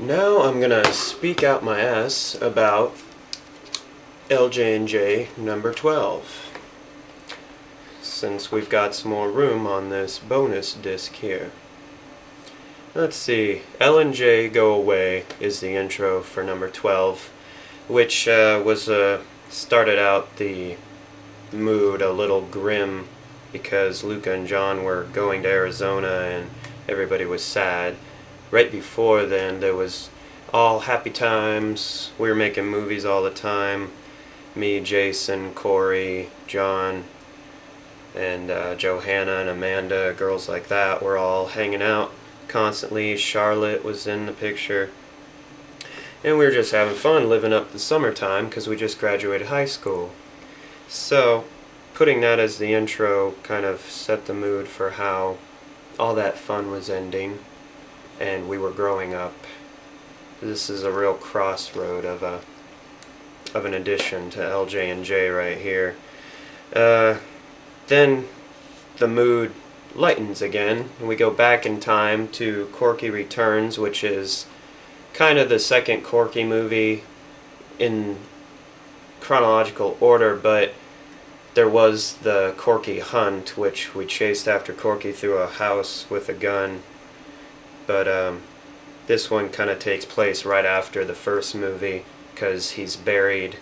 Now I'm gonna speak out my ass about LJ&J number 12, since we've got some more room on this bonus disc here. Let's see, L&J Go Away is the intro for number 12, which started out the mood a little grim because Luka and John were going to Arizona and everybody was sad. Right before then, there was all happy times. We were making movies all the time. Me, Jason, Corey, John, and Johanna and Amanda, girls like that, were all hanging out constantly. Charlotte was in the picture. And we were just having fun living up the summertime because we just graduated high school. So, putting that as the intro kind of set the mood for how all that fun was ending and we were growing up. This is a real crossroad of an addition to LJ&J right here. Then the mood lightens again, and we go back in time to Corky Returns, which is kind of the second Corky movie in chronological order, but there was the Corky Hunt, which we chased after Corky through a house with a gun. But this one kind of takes place right after the first movie because he's buried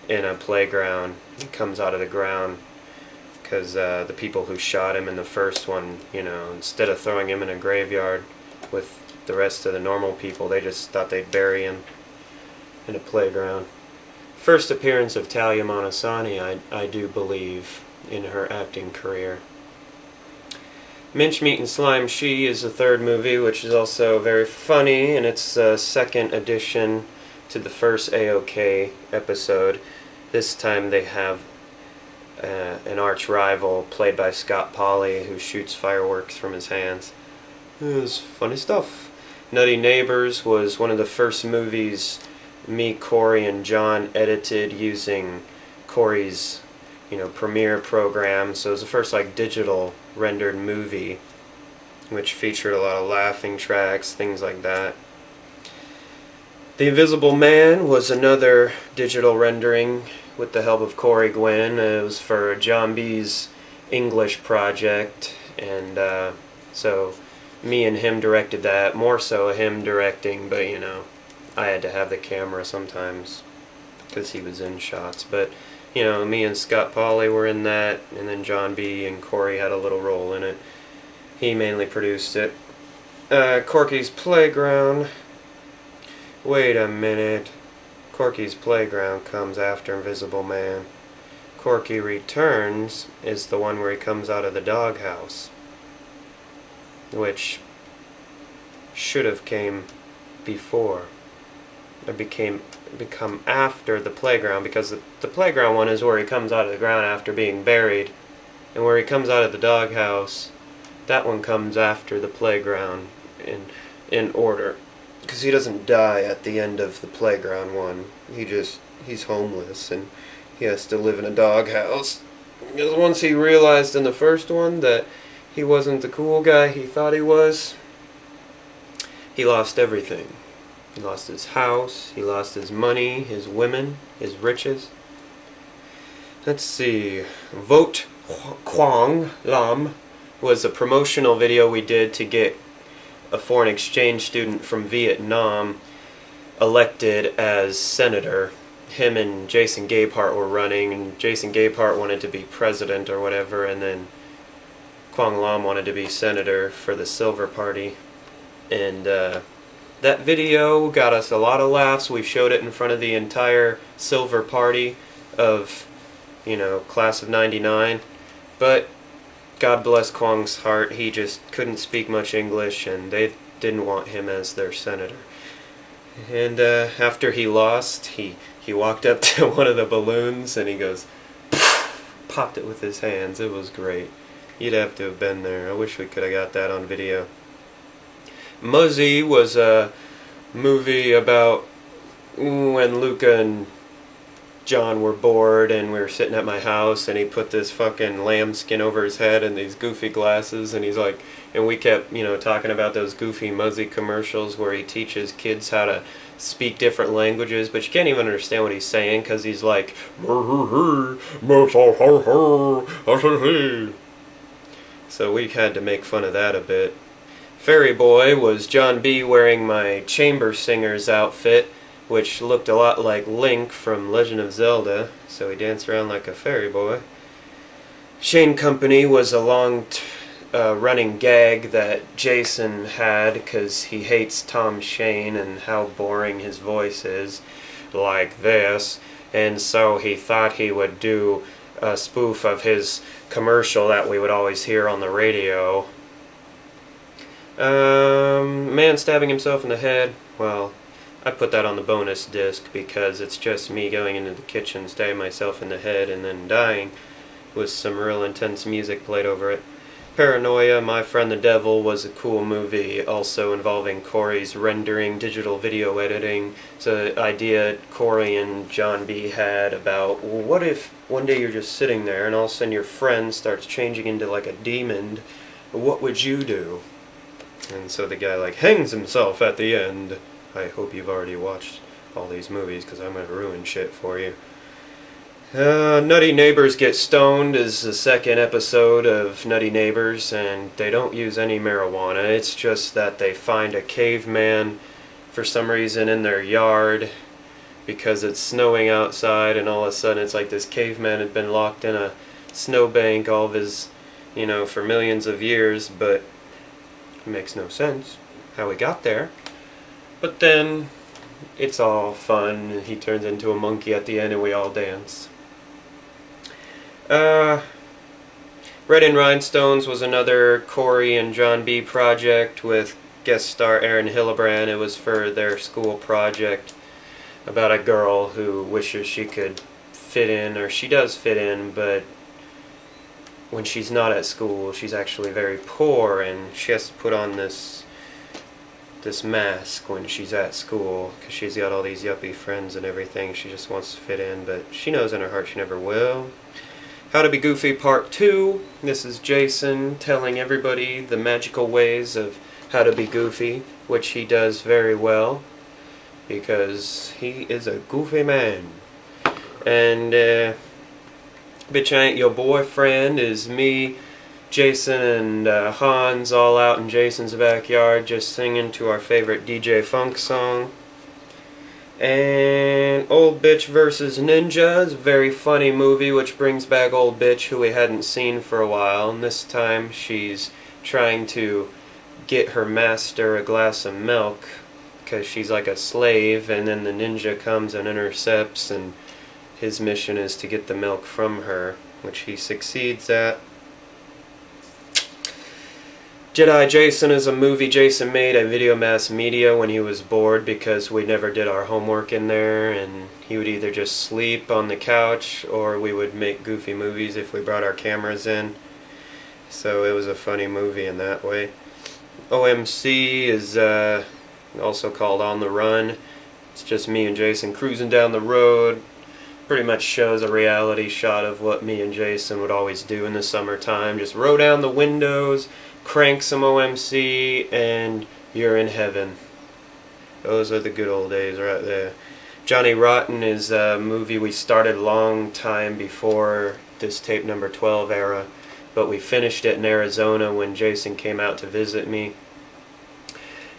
in a playground. He comes out of the ground because the people who shot him in the first one, instead of throwing him in a graveyard with the rest of the normal people, they just thought they'd bury him in a playground. First appearance of Talia Montesani, I do believe, in her acting career. Mincemeat and Slime She is the third movie, which is also very funny, and it's a second addition to the first AOK episode. This time they have an arch rival played by Scott Pauly who shoots fireworks from his hands. It was funny stuff. Nutty Neighbors was one of the first movies me, Corey, and John edited using Corey's Premiere program. So it was the first digital rendered movie, which featured a lot of laughing tracks, things like that. The Invisible Man was another digital rendering with the help of Corey Gwynn. It was for John B's English project, and so me and him directed that, more so him directing, but I had to have the camera sometimes because he was in shots. But me and Scott Pauly were in that, and then John B. and Corey had a little role in it. He mainly produced it. Corky's Playground. Wait a minute. Corky's Playground comes after Invisible Man. Corky Returns is the one where he comes out of the doghouse, which should have came before. It become after the Playground, because the Playground one is where he comes out of the ground after being buried, and where he comes out of the doghouse, that one comes after the Playground in order, because he doesn't die at the end of the Playground one. He's homeless and he has to live in a doghouse, because once he realized in the first one that he wasn't the cool guy he thought he was, he lost everything. He lost his house, he lost his money, his women, his riches. Let's see. vol.12 was a promotional video we did to get a foreign exchange student from Vietnam elected as senator. Him and Jason Gabehart were running, and Jason Gabehart wanted to be president or whatever, and then Quang Lam wanted to be senator for the Silver Party. And that video got us a lot of laughs. We showed it in front of the entire Silver Party of, class of '99. But God bless Quang's heart, he just couldn't speak much English, and they didn't want him as their senator. And after he lost, he walked up to one of the balloons and he goes, popped it with his hands. It was great. You'd have to have been there. I wish we could have got that on video. Muzzy was a movie about when Luka and John were bored and we were sitting at my house, and he put this fucking lambskin over his head and these goofy glasses, and he's like, and we kept, talking about those goofy Muzzy commercials where he teaches kids how to speak different languages, but you can't even understand what he's saying because he's like, so we had to make fun of that a bit. Fairy Boy was John B. wearing my chamber singer's outfit, which looked a lot like Link from Legend of Zelda, so he danced around like a fairy boy. Shane Company was a long running gag that Jason had because he hates Tom Shane and how boring his voice is, like this, and so he thought he would do a spoof of his commercial that we would always hear on the radio. Man stabbing himself in the head, well, I put that on the bonus disc because it's just me going into the kitchen, stabbing myself in the head, and then dying with some real intense music played over it. Paranoia, My Friend the Devil was a cool movie, also involving Corey's rendering, digital video editing. It's an idea Corey and John B. had about, well, what if one day you're just sitting there and all of a sudden your friend starts changing into like a demon? What would you do? And so the guy like hangs himself at the end. I hope you've already watched all these movies because I'm going to ruin shit for you. Nutty Neighbors Get Stoned is the second episode of Nutty Neighbors, and they don't use any marijuana. It's just that they find a caveman for some reason in their yard because it's snowing outside, and all of a sudden it's like this caveman had been locked in a snowbank all of his, for millions of years, but it makes no sense how he got there. But then it's all fun. He turns into a monkey at the end and we all dance. Red and Rhinestones was another Corey and John B. project with guest star Aaron Hillebrand. It was for their school project about a girl who wishes she could fit in, or she does fit in, but when she's not at school she's actually very poor and she has to put on this mask when she's at school because she's got all these yuppie friends and everything. She just wants to fit in, but she knows in her heart she never will. How to Be Goofy Part 2. This is Jason telling everybody the magical ways of how to be goofy, which he does very well because he is a goofy man. And Bitch I Ain't Your Boyfriend is me, Jason, and Hans all out in Jason's backyard just singing to our favorite DJ Funk song. And Old Bitch vs. Ninja is a very funny movie which brings back Old Bitch, who we hadn't seen for a while, and this time she's trying to get her master a glass of milk because she's like a slave, and then the ninja comes and intercepts, and his mission is to get the milk from her, which he succeeds at. Jedi Jason is a movie Jason made at Video Mass Media when he was bored because we never did our homework in there, and he would either just sleep on the couch or we would make goofy movies if we brought our cameras in. So it was a funny movie in that way. OMC is also called On the Run. It's just me and Jason cruising down the road. Pretty much shows a reality shot of what me and Jason would always do in the summertime. Just roll down the windows, crank some OMC, and you're in heaven. Those are the good old days right there. Johnny Rotten is a movie we started a long time before this tape number 12 era, but we finished it in Arizona when Jason came out to visit me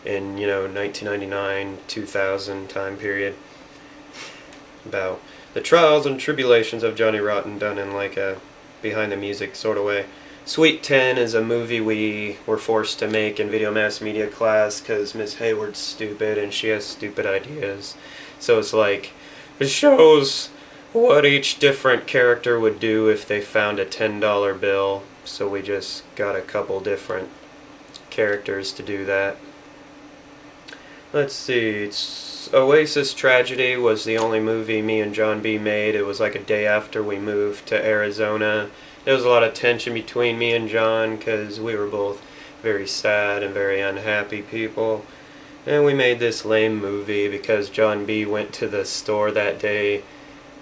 in, 1999, 2000 time period. About the trials and tribulations of Johnny Rotten done in like a behind the music sort of way. Sweet 10 is a movie we were forced to make in Video Mass Media class because Miss Hayward's stupid and she has stupid ideas. So it's like, it shows what each different character would do if they found a $10 bill. So we just got a couple different characters to do that. Let's see, Oasis Tragedy was the only movie me and John B. made. It was like a day after we moved to Arizona. There was a lot of tension between me and John because we were both very sad and very unhappy people. And we made this lame movie because John B. went to the store that day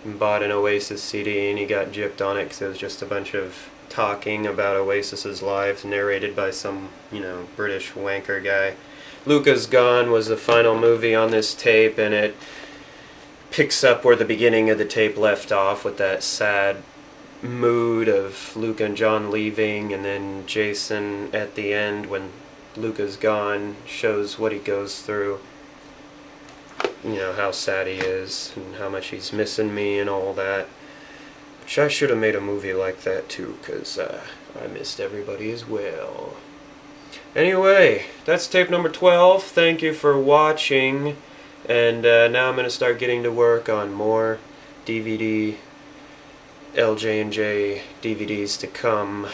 and bought an Oasis CD, and he got gypped on it because it was just a bunch of talking about Oasis's lives narrated by some, British wanker guy. Luka's Gone was the final movie on this tape, and it picks up where the beginning of the tape left off with that sad mood of Luka and John leaving, and then Jason at the end when Luka's gone shows what he goes through. How sad he is and how much he's missing me and all that. Which I should have made a movie like that too, because I missed everybody as well. Anyway, that's tape number 12. Thank you for watching. And now I'm going to start getting to work on more DVD, LJ&J DVDs to come.